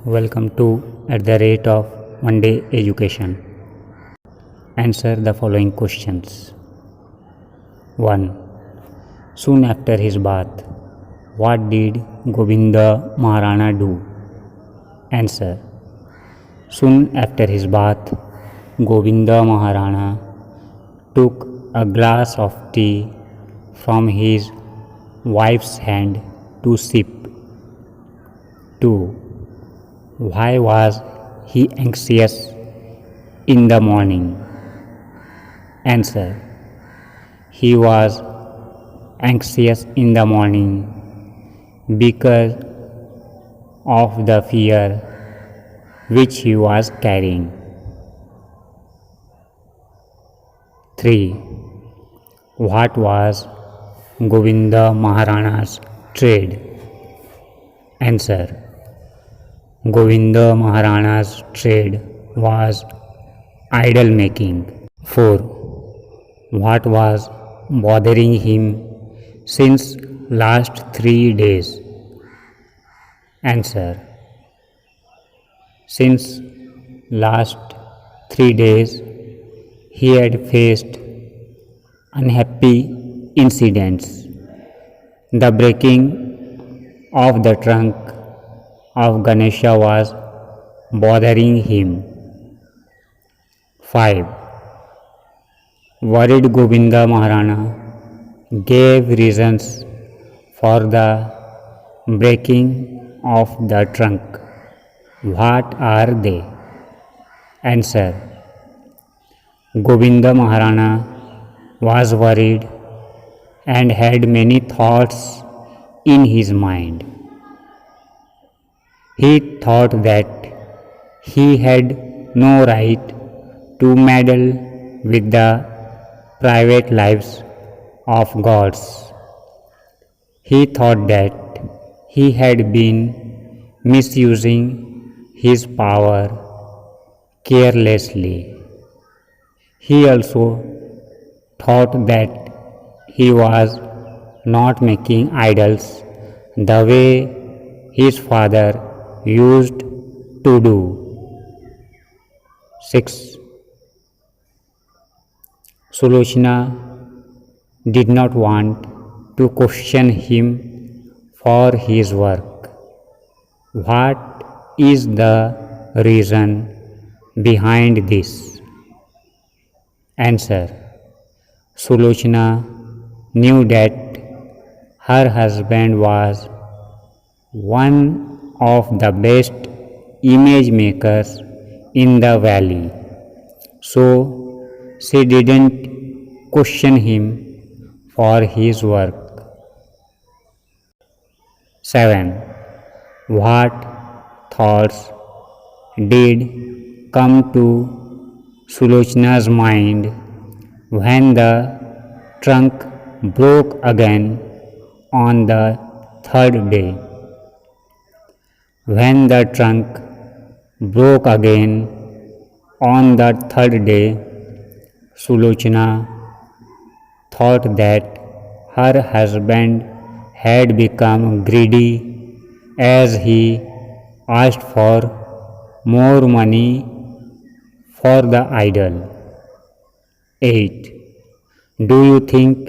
Welcome to at the rate of one day education. Answer the following questions. 1. Soon after his birth, what did Govinda Maharana do? Answer. Soon after his birth, Govinda Maharana took a glass of tea from his wife's hand to sip. 2. Why was he anxious in the morning? Answer. He was anxious in the morning because of the fear which he was carrying. 3. What was Govinda Maharana's trade? Answer. Govinda Maharana's trade was idol making. 4. What was bothering him since last 3 days? Answer. Since last 3 days he had faced unhappy incidents. The breaking of the trunk of Ganesha was bothering him. 5. Worried Govinda Maharana gave reasons for the breaking of the trunk. What are they? Answer. Govinda Maharana was worried and had many thoughts in his mind. He thought that he had no right to meddle with the private lives of gods. He thought that he had been misusing his power carelessly. He also thought that he was not making idols the way his father used to do. 6. Sulochana did not want to question him for his work. What is the reason behind this? Answer. Sulochana knew that her husband was one of the best image makers in the valley, so she didn't question him for his work. 7. What thoughts did come to Sulochana's mind when the trunk broke again on the third day? When the trunk broke again on the third day, Sulochana thought that her husband had become greedy as he asked for more money for the idol. 8. Do you think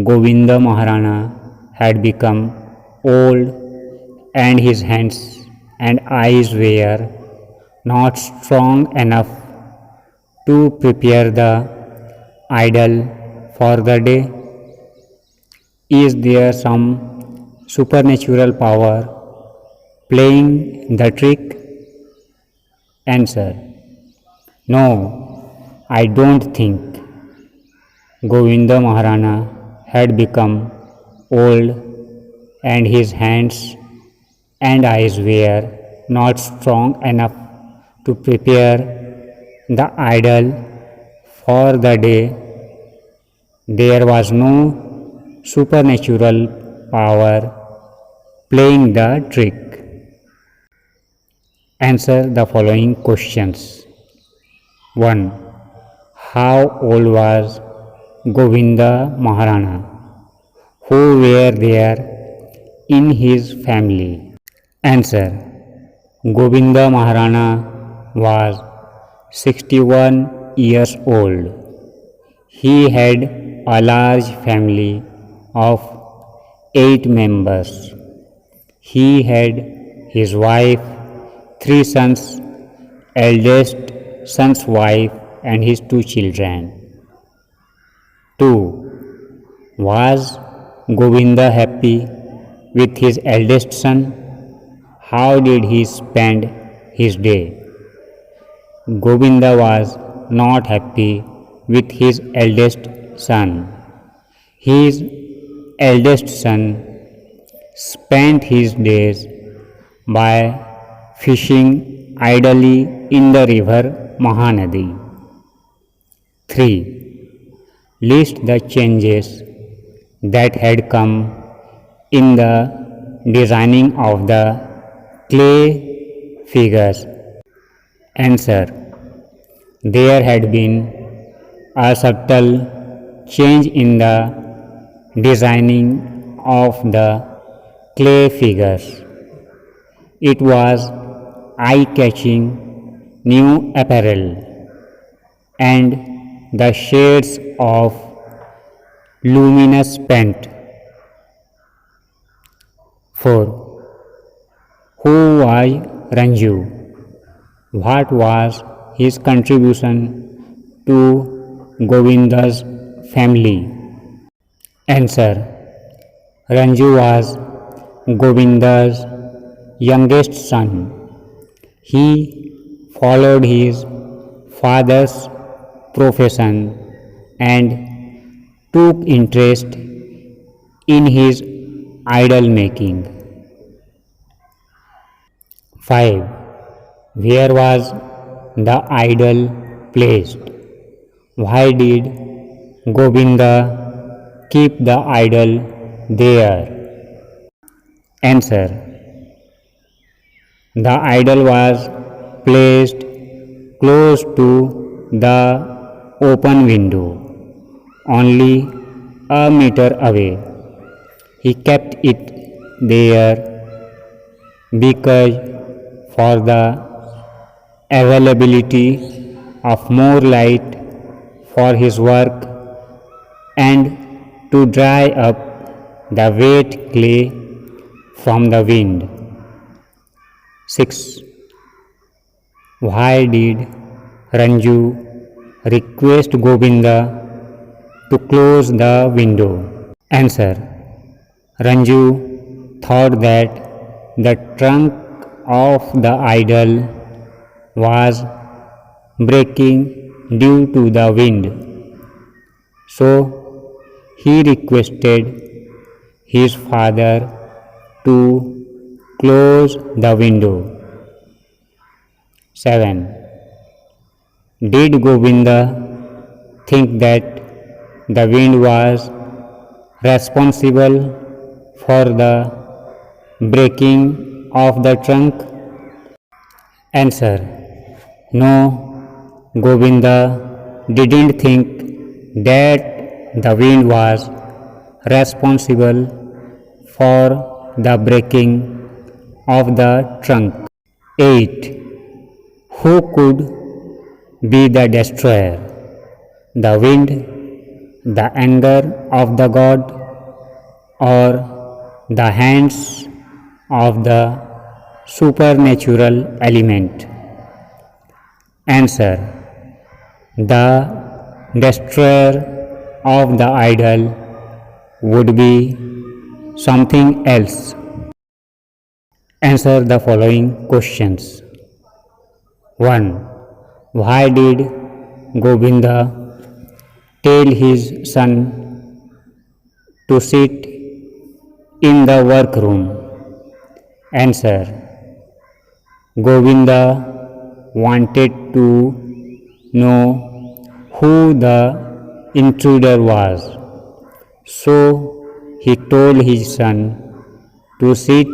Govinda Maharana had become old and his hands and eyes were not strong enough to prepare the idol for the day? Is there some supernatural power playing the trick? Answer. No, I don't think Govinda Maharana had become old and his hands and eyes were not strong enough to prepare the idol for the day. There was no supernatural power playing the trick. Answer the following questions. 1. How old was Govinda Maharana? Who were there in his family? Answer. Govinda Maharana was 61 years old. He had a large family of 8 members. He had his wife, 3 sons, eldest son's wife, and his 2 children. 2. Was Govinda happy with his eldest son? How did he spend his day? Govinda was not happy with his eldest son. His eldest son spent his days by fishing idly in the river Mahanadi. 3. List the changes that had come in the designing of the clay figures. Answer. There had been a subtle change in the designing of the clay figures. It was eye-catching new apparel, and the shades of luminous paint. 4. Who was Ranju? What was his contribution to Govinda's family? Answer. Ranju was Govinda's youngest son. He followed his father's profession and took interest in his idol making. 5. Where was the idol placed? Why did Gobinda keep the idol there? Answer. The idol was placed close to the open window, only a meter away. He kept it there because for the availability of more light for his work and to dry up the wet clay from the wind. 6. Why did Ranju request Gobinda to close the window? Answer. Ranju thought that the trunk of the idol was breaking due to the wind, so he requested his father to close the window. 7. Did Govinda think that the wind was responsible for the breaking of the trunk? Answer. No, Govinda didn't think that the wind was responsible for the breaking of the trunk. 8. Who could be the destroyer? The wind, the anger of the god, or the hands of the supernatural element? Answer. The destroyer of the idol would be something else. Answer the following questions. 1. Why did Govinda tell his son to sit in the workroom? Answer. Govinda wanted to know who the intruder was, so he told his son to sit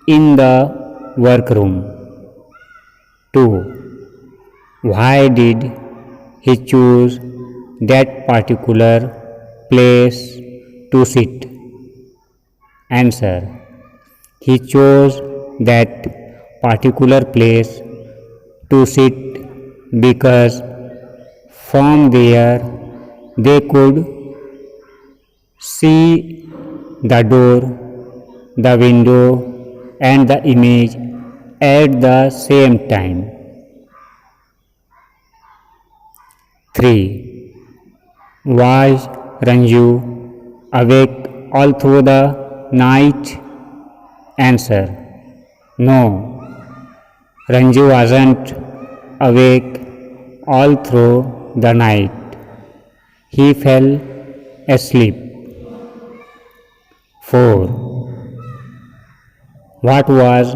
in the workroom. 2. Why did he choose that particular place to sit? Answer. He chose that particular place to sit because from there they could see the door, the window, and the image at the same time. 3. Was Ranju awake all through the night? Answer: no, Ranju wasn't awake all through the night. He fell asleep. 4. What was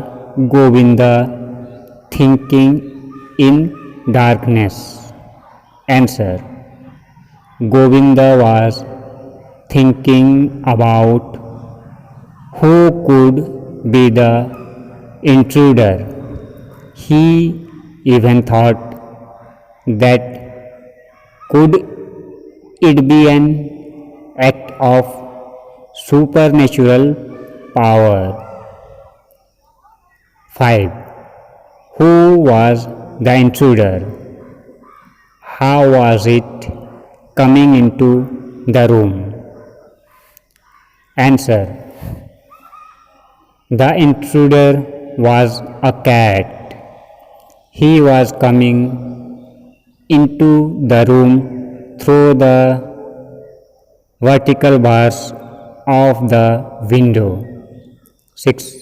Govinda thinking in darkness? Answer: Govinda was thinking about who could be the intruder. He even thought that could it be an act of supernatural power. 5. Who was the intruder? How was it coming into the room? Answer: the intruder was a cat. He was coming into the room through the vertical bars of the window. 6.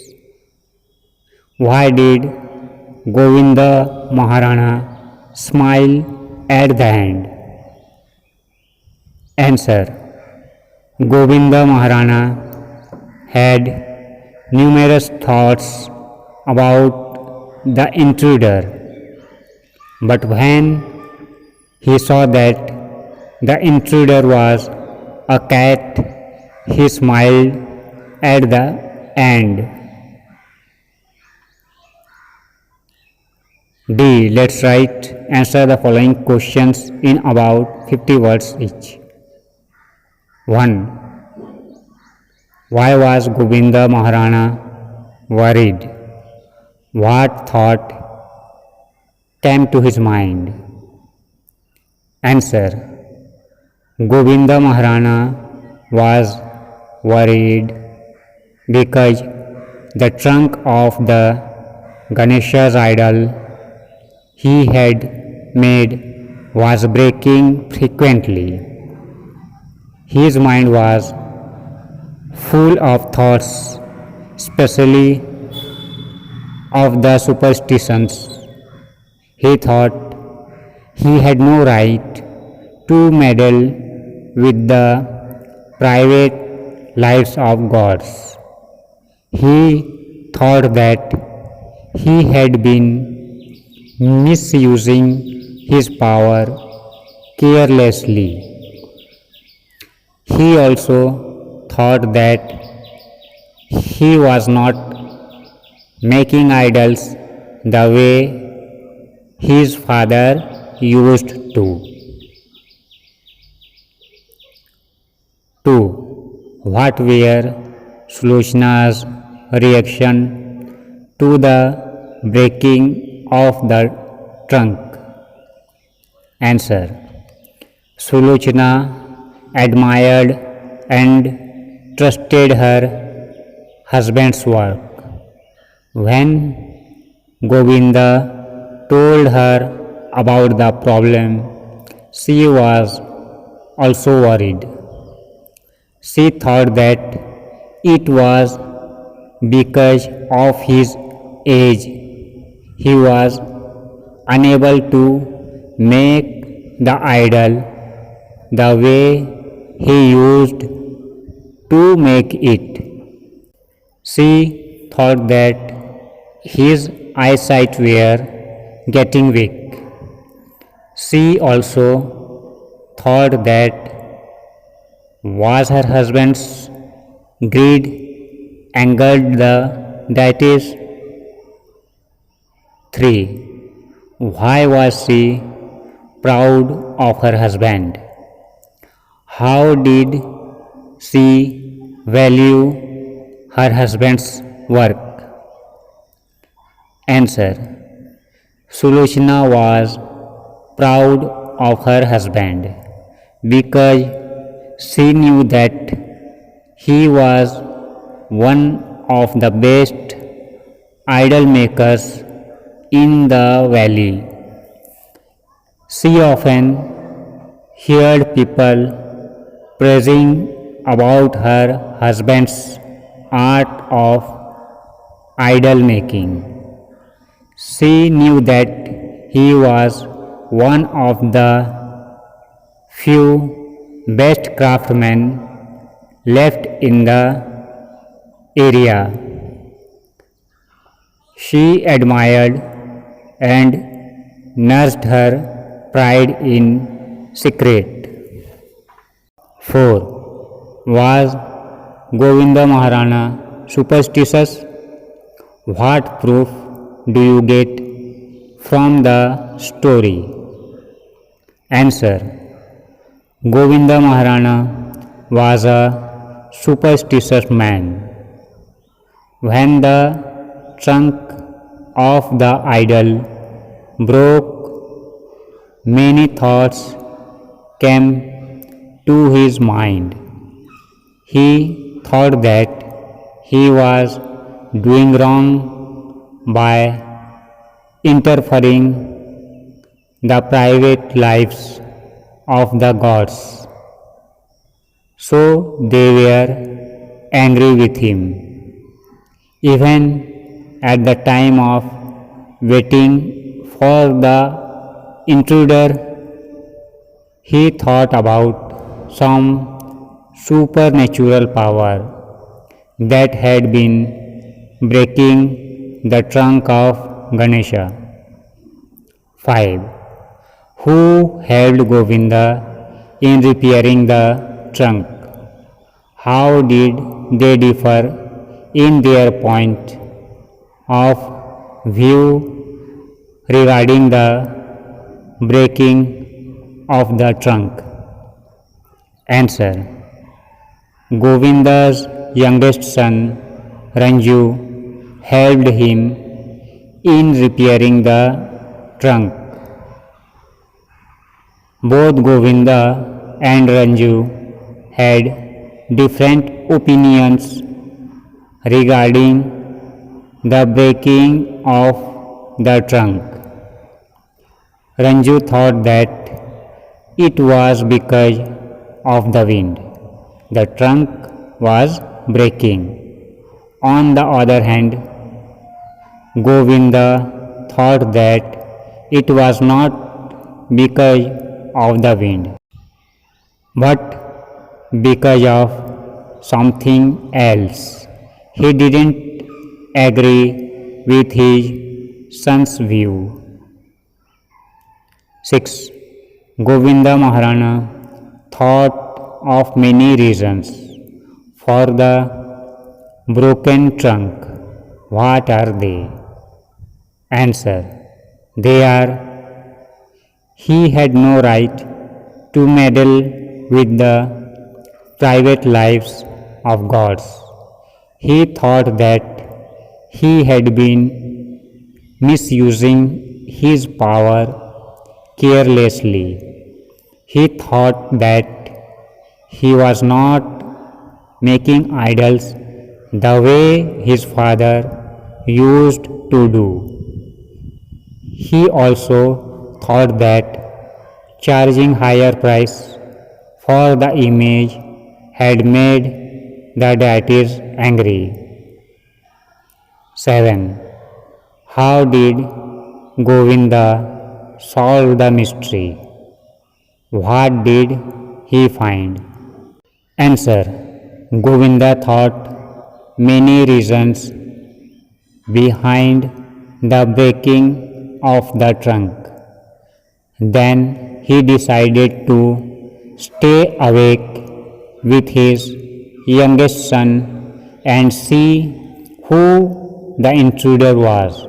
Why did Govinda Maharana smile at the end? Answer: Govinda Maharana had numerous thoughts about the intruder, but when he saw that the intruder was a cat, he smiled at the end. D. Let's answer the following questions in about 50 words each. 1. Why was Gobinda Maharana worried? What thought came to his mind? Answer: Gobinda Maharana was worried because the trunk of the Ganesha's idol he had made was breaking frequently. His mind was full of thoughts, especially of the superstitions. He thought he had no right to meddle with the private lives of gods. He thought that he had been misusing his power carelessly. He also thought that he was not making idols the way his father used to. 2. What were Sulochana's reaction to the breaking of the trunk? Answer: Sulochana admired and trusted her husband's work. When Govinda told her about the problem, she was also worried. She thought that it was because of his age he was unable to make the idol the way he used to make it. She thought that his eyesight were getting weak. She also thought that was her husband's greed angered the deities. 3. Why was she proud of her husband? How did she value her husband's work? Answer. Sulochana was proud of her husband because she knew that he was one of the best idol makers in the valley. She often heard people praising about her husband's art of idol making. She knew that he was one of the few best craftsmen left in the area. She admired and nursed her pride in secret. 4. Was Govinda Maharana superstitious? What proof do you get from the story? Answer. Govinda Maharana was a superstitious man. When the trunk of the idol broke, many thoughts came to his mind. He thought that he was doing wrong by interfering the private lives of the gods. So they were angry with him. Even at the time of waiting for the intruder, he thought about some supernatural power that had been breaking the trunk of Ganesha. 5. Who helped Govinda in repairing the trunk? How did they differ in their point of view regarding the breaking of the trunk? Answer. Govinda's youngest son Ranju helped him in repairing the trunk. Both Govinda and Ranju had different opinions regarding the breaking of the trunk. Ranju thought that it was because of the wind. The trunk was breaking. On the other hand, Govinda thought that it was not because of the wind, but because of something else. He didn't agree with his son's view. 6. Govinda Maharana thought of many reasons for the broken trunk. What are they? Answer. They are: he had no right to meddle with the private lives of gods. He thought that he had been misusing his power carelessly. He thought that he was not making idols the way his father used to do. He also thought that charging higher price for the image had made the deities angry. 7. How did Govinda solve the mystery? What did he find? Answer. Govinda thought many reasons behind the breaking of the trunk. Then he decided to stay awake with his youngest son and see who the intruder was.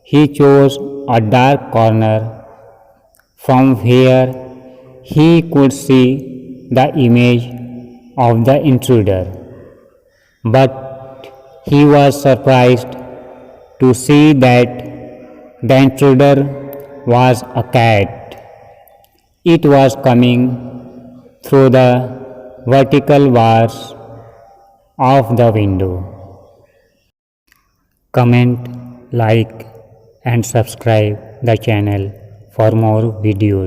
He chose a dark corner from where he could see the image of the intruder. But he was surprised to see that the intruder was a cat. It was coming through the vertical bars of the window. Comment, like and subscribe the channel for more videos.